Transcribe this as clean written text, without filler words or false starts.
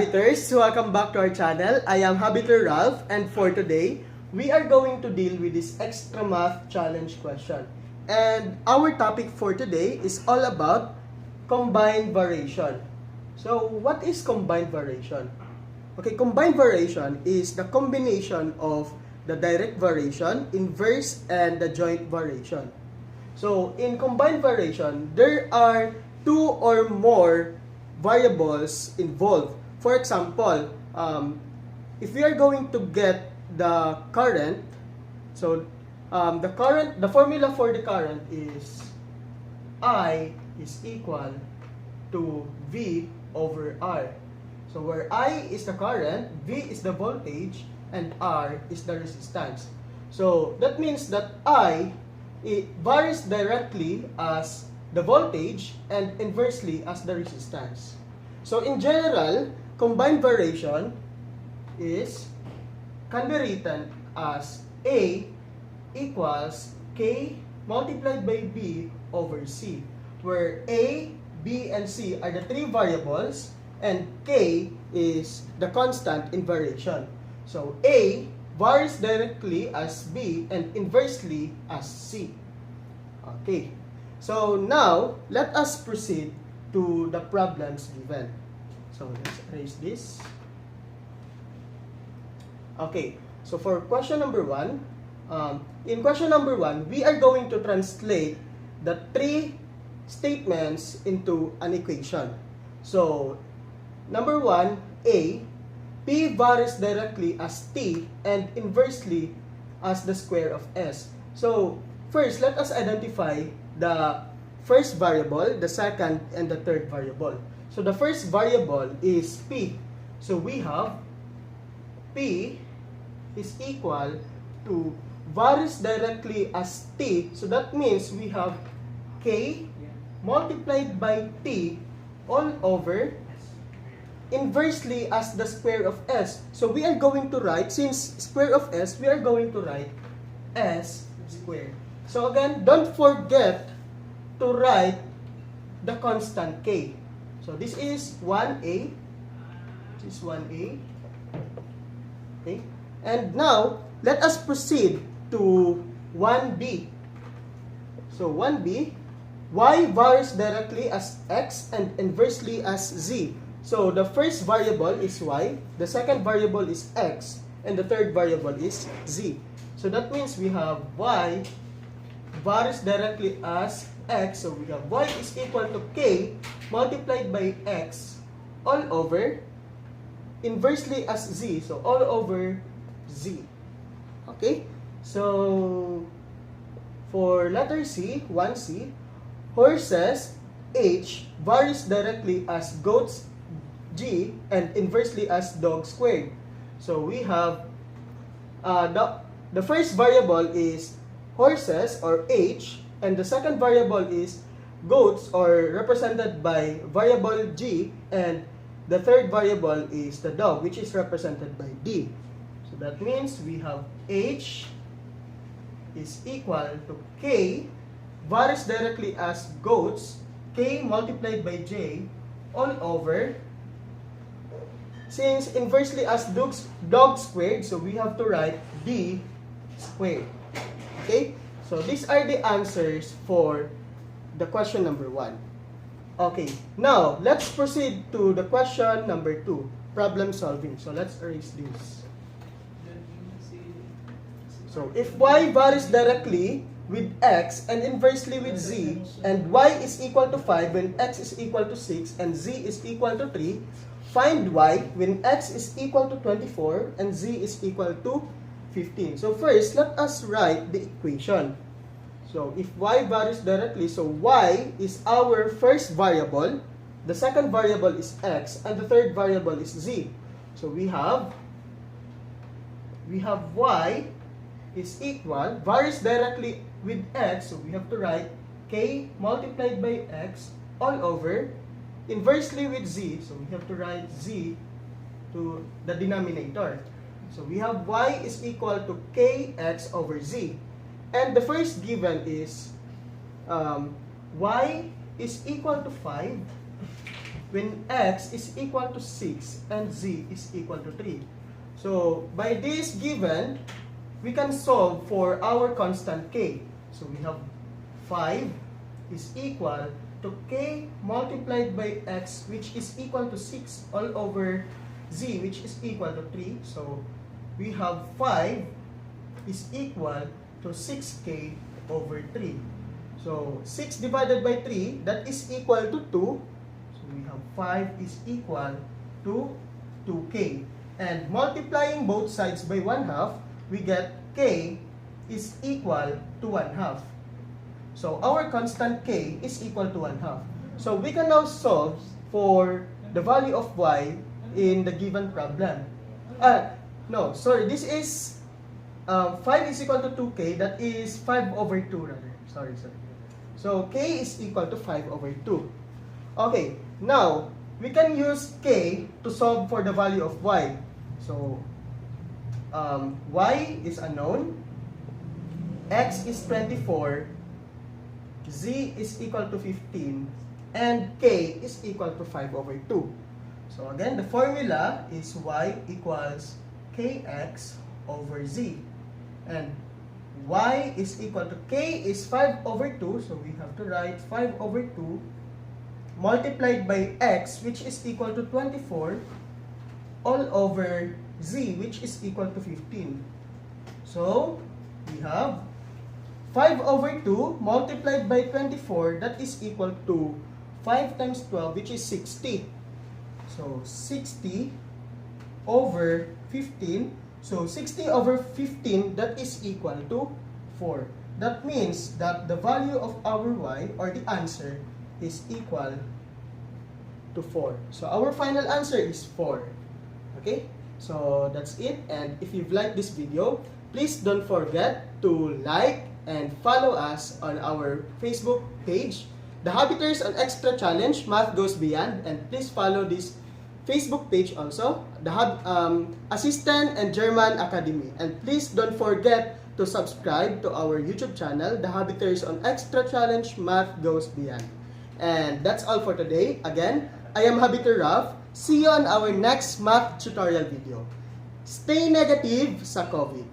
Hobbiters! Welcome back to our channel. I am Hobbiter Ralph, and for today, we are going to deal with this extra math challenge question. And our topic for today is all about combined variation. So, what is combined variation? Okay, combined variation is the combination of the direct variation, inverse, and the joint variation. So, in combined variation, there are two or more variables involved. For example, if we are going to get the current, so the formula for the current is I is equal to V over R. So where I is the current, V is the voltage, and R is the resistance. So that means that it varies directly as the voltage and inversely as the resistance. So in general, combined variation can be written as A equals K multiplied by B over C, where A, B, and C are the three variables and K is the constant in variation. So A varies directly as B and inversely as C. Okay. So now, let us proceed to the problems given. So let's erase this. Okay, so for question number 1, in question number 1, we are going to translate the three statements into an equation. So, number 1, A, P varies directly as T and inversely as the square of S. So, first, let us identify the first variable, the second, and the third variable. So the first variable is P. So we have P is equal to varies directly as T. So that means we have K multiplied by T all over inversely as the square of S. So we are going to write, since square of S, we are going to write S squared. So again, don't forget to write the constant K. So this is 1A. This is 1A. Okay. And now, let us proceed to 1B. So 1B, Y varies directly as X and inversely as Z. So the first variable is Y, the second variable is X, and the third variable is Z. So that means we have Y varies directly as X, so we have Y is equal to K multiplied by X all over inversely as Z, so all over Z. Okay, so for letter C, 1C, horses H varies directly as goats G and inversely as dog squared. So we have the first variable is horses or H, and the second variable is goats or represented by variable G, and the third variable is the dog, which is represented by D. So that means we have H is equal to K varies directly as goats, K multiplied by J all over, since inversely as dog squared, so we have to write D squared. Okay, so these are the answers for the question number 1. Okay, now let's proceed to the question number 2, problem solving. So let's erase this. So if Y varies directly with X and inversely with Z, and Y is equal to 5 when X is equal to 6 and Z is equal to 3, find Y when X is equal to 24 and Z is equal to 15. So first, let us write the equation. So if Y varies directly, so Y is our first variable, the second variable is X, and the third variable is Z. So we have Y is equal, varies directly with X, so we have to write K multiplied by X all over, inversely with Z, so we have to write Z to the denominator. So we have Y is equal to Kx over Z. And the first given is Y is equal to 5 when x is equal to 6 and z is equal to 3. So, by this given, we can solve for our constant k. So, we have 5 is equal to k multiplied by x, which is equal to 6 all over z, which is equal to 3. So, we have 5 is equal to 6k over 3. So, 6 divided by 3, that is equal to 2. So, we have 5 is equal to 2k. And multiplying both sides by 1/2, we get k is equal to 1/2. So, our constant k is equal to 1/2. So, we can now solve for the value of y in the given problem. No, sorry, this is 5 is equal to 2k, that is 5 over 2 rather. Sorry. So, k is equal to 5 over 2. Okay, now, we can use k to solve for the value of y. So, y is unknown, x is 24, z is equal to 15, and k is equal to 5 over 2. So, again, the formula is y equals kx over z. And y is equal to k is 5 over 2, so we have to write 5 over 2 multiplied by x, which is equal to 24, all over z, which is equal to 15. So, we have 5 over 2 multiplied by 24, that is equal to 5 times 12, which is 60. So, 60 over 15. So, 60 over 15, that is equal to 4. That means that the value of our y, or the answer, is equal to 4. So, our final answer is 4. Okay? So, that's it. And if you've liked this video, please don't forget to like and follow us on our Facebook page, The Hobbiters on Extra Challenge, Math Goes Beyond. And please follow this Facebook page also, the Assistant and German Academy. And please don't forget to subscribe to our YouTube channel, The Hobbiters on Extra Challenge, Math Goes Beyond. And that's all for today. Again, I am Hobbiter Ralph. See you on our next math tutorial video. Stay negative sa COVID.